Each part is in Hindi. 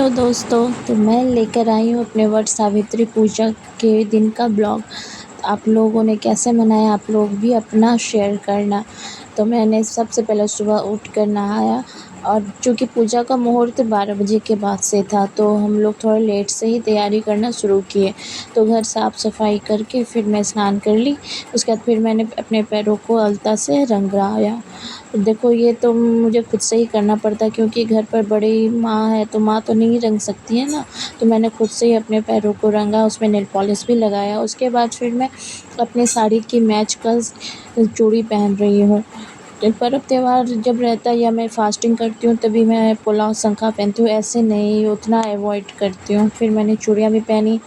हेलो दोस्तों, तो मैं लेकर आई हूँ अपने वट सावित्री पूजा के दिन का ब्लॉग। आप लोगों ने कैसे मनाया, आप लोग भी अपना शेयर करना। तो मैंने सबसे पहले सुबह उठकर नहाया और चूँकि पूजा का मुहूर्त 12 बजे के बाद से था, तो हम लोग थोड़ा लेट से ही तैयारी करना शुरू किए। तो घर साफ़ सफाई करके फिर मैं स्नान कर ली। उसके बाद फिर मैंने अपने पैरों को अलता से रंग लगाया। देखो, ये तो मुझे खुद से ही करना पड़ता है क्योंकि घर पर बड़ी माँ है, तो माँ तो नहीं रंग सकती है ना। तो मैंने खुद से ही अपने पैरों को रंगा, उसमें नेल पॉलिश भी लगाया। उसके बाद फिर मैं अपनी साड़ी की मैच का चूड़ी पहन रही हूँ। तो पर्व त्योहार जब रहता है या मैं फ़ास्टिंग करती हूँ तभी मैं पुलाव शंखा पहनती हूँ, ऐसे नहीं, उतना अवॉइड करती हूँ। फिर मैंने चूड़ियाँ भी पहनी,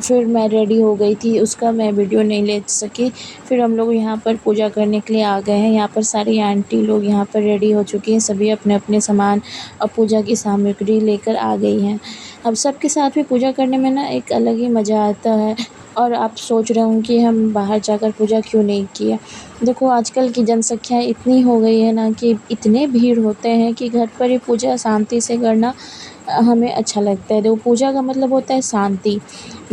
फिर मैं रेडी हो गई थी, उसका मैं वीडियो नहीं ले सकी। फिर हम लोग यहाँ पर पूजा करने के लिए आ गए हैं। यहाँ पर सारी आंटी लोग यहाँ पर रेडी हो चुकी हैं, सभी अपने अपने सामान और पूजा की सामग्री लेकर आ गई हैं। अब सबके साथ में पूजा करने में ना एक अलग ही मज़ा आता है। और आप सोच रहे होंगे कि हम बाहर जाकर पूजा क्यों नहीं किया। देखो, आजकल की जनसंख्या इतनी हो गई है ना कि इतने भीड़ होते हैं कि घर पर ही पूजा शांति से करना हमें अच्छा लगता है। देखो, पूजा का मतलब होता है शांति,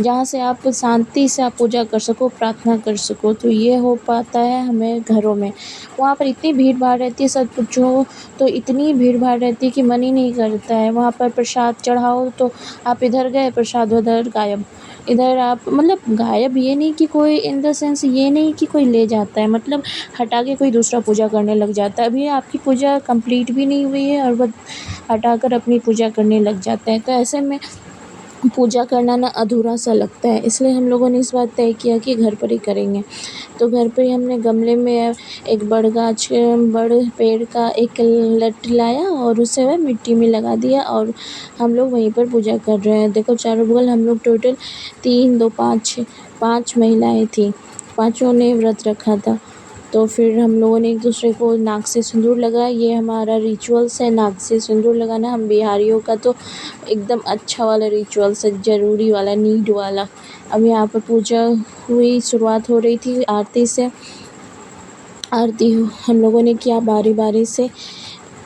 जहाँ से आप शांति से आप पूजा कर सको, प्रार्थना कर सको। तो ये हो पाता है हमें घरों में। वहाँ पर इतनी भीड़ भाड़ रहती है, सच पूछो तो इतनी भीड़ भाड़ रहती है कि मन ही नहीं करता है। वहाँ पर प्रसाद चढ़ाओ तो आप इधर गए, प्रसाद उधर गायब। इधर आप मतलब गायब, ये नहीं कि कोई इन द सेंस, ये नहीं कि कोई ले जाता है, मतलब हटा के कोई दूसरा पूजा करने लग जाता है। अभी आपकी पूजा कंप्लीट भी नहीं हुई है और वो हटाकर अपनी पूजा करने लग जाता है। तो ऐसे में पूजा करना ना अधूरा सा लगता है, इसलिए हम लोगों ने इस बार तय किया कि घर पर ही करेंगे। तो घर पे ही हमने गमले में एक बड़ पेड़ का एक लट लाया और उसे वह मिट्टी में लगा दिया और हम लोग वहीं पर पूजा कर रहे हैं। देखो, चारों बगल हम लोग टोटल 3, 2, 5, 5 महिलाएँ थीं, पाँचों ने व्रत रखा था। तो फिर हम लोगों ने एक-दूसरे को नाक से सिंदूर लगाया। ये हमारा रिचुअल्स है, नाक से सिंदूर लगाना। हम बिहारियों का तो एकदम अच्छा वाला रिचुअल्स है, ज़रूरी वाला, नीड वाला। अब यहाँ पर पूजा हुई, शुरुआत हो रही थी आरती से। आरती हम लोगों ने किया बारी-बारी से।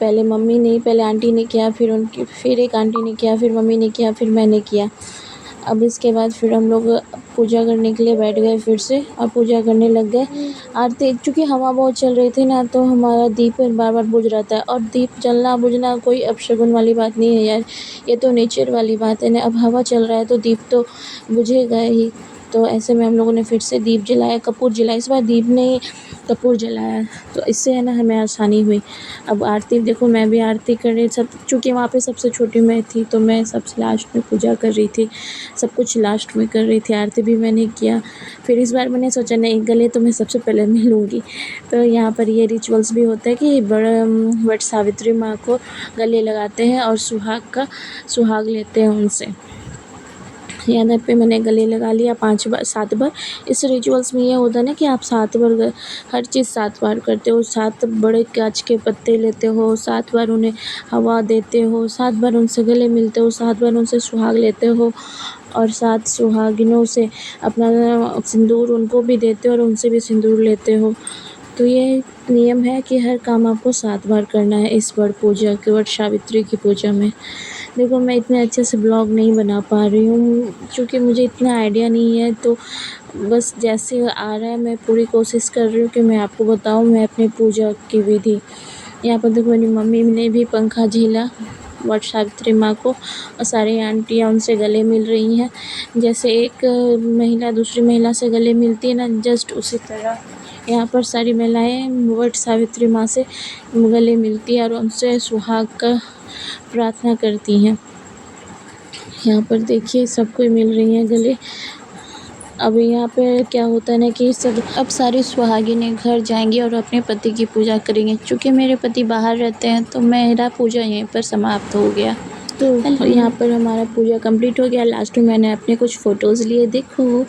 पहले आंटी ने किया, फिर एक आंटी ने किया, फिर मम्मी ने किया, फिर मैंने किया। अब इसके बाद फिर हम लोग पूजा करने के लिए बैठ गए फिर से और पूजा करने लग गए। आरती, चूँकि हवा बहुत चल रही थी ना, तो हमारा दीप बार-बार बुझ रहा था और दीप जलना बुझना कोई अपशगुन वाली बात नहीं है यार, ये तो नेचर वाली बात है ना। अब हवा चल रहा है तो दीप तो बुझेगा ही। तो ऐसे में हम लोगों ने फिर से दीप जलाया, कपूर जलाया। इस बार दीप नहीं, कपूर जलाया, तो इससे है ना हमें आसानी हुई। अब आरती देखो, मैं भी आरती कर रही, सब चूँकि वहाँ पे सबसे छोटी मैं थी तो मैं सबसे लास्ट में पूजा कर रही थी, सब कुछ लास्ट में कर रही थी, आरती भी मैंने किया। फिर इस बार मैंने सोचा नहीं, गले तो मैं सबसे पहले मिलूँगी। तो यहाँ पर ये रिचुअल्स भी होता है कि वट सावित्री माँ को गले लगाते हैं और सुहाग लेते हैं उनसे। यहाँ पे मैंने गले लगा लिया 5 बार 7 बार। इस रिचुअल्स में ये होता है ना कि आप 7 बार हर चीज़ 7 बार करते हो। 7 बड़े काँच के पत्ते लेते हो, 7 बार उन्हें हवा देते हो, 7 बार उनसे गले मिलते हो, 7 बार उनसे सुहाग लेते हो और 7 सुहागिनों से अपना सिंदूर उनको भी देते हो और उनसे भी सिंदूर लेते हो। तो ये नियम है कि हर काम आपको 7 बार करना है इस वट सावित्री की पूजा में। देखो, मैं इतने अच्छे से ब्लॉग नहीं बना पा रही हूँ क्योंकि मुझे इतना आइडिया नहीं है, तो बस जैसे आ रहा है मैं पूरी कोशिश कर रही हूँ कि मैं आपको बताऊँ मैं अपनी पूजा की विधि। यहाँ पर देखो, मेरी मम्मी ने भी पंखा झेला वट सावित्री माँ को और सारी आंटियाँ उनसे गले मिल रही हैं। जैसे एक महिला दूसरी महिला से गले मिलती है ना, जस्ट उसी तरह यहाँ पर सारी महिलाएँ वट सावित्री माँ से गले मिलती हैं और उनसे सुहाग का प्रार्थना करती हैं। यहाँ पर देखिए, सबको मिल रही हैं गले। अब यहाँ पे क्या होता है ना कि अब सारी सुहागिनें घर जाएंगी और अपने पति की पूजा करेंगे। चूँकि मेरे पति बाहर रहते हैं तो मेरा पूजा यहीं पर समाप्त हो गया। तो यहाँ पर हमारा पूजा कंप्लीट हो गया। लास्ट में मैंने अपने कुछ फ़ोटोज़ लिए, देखो।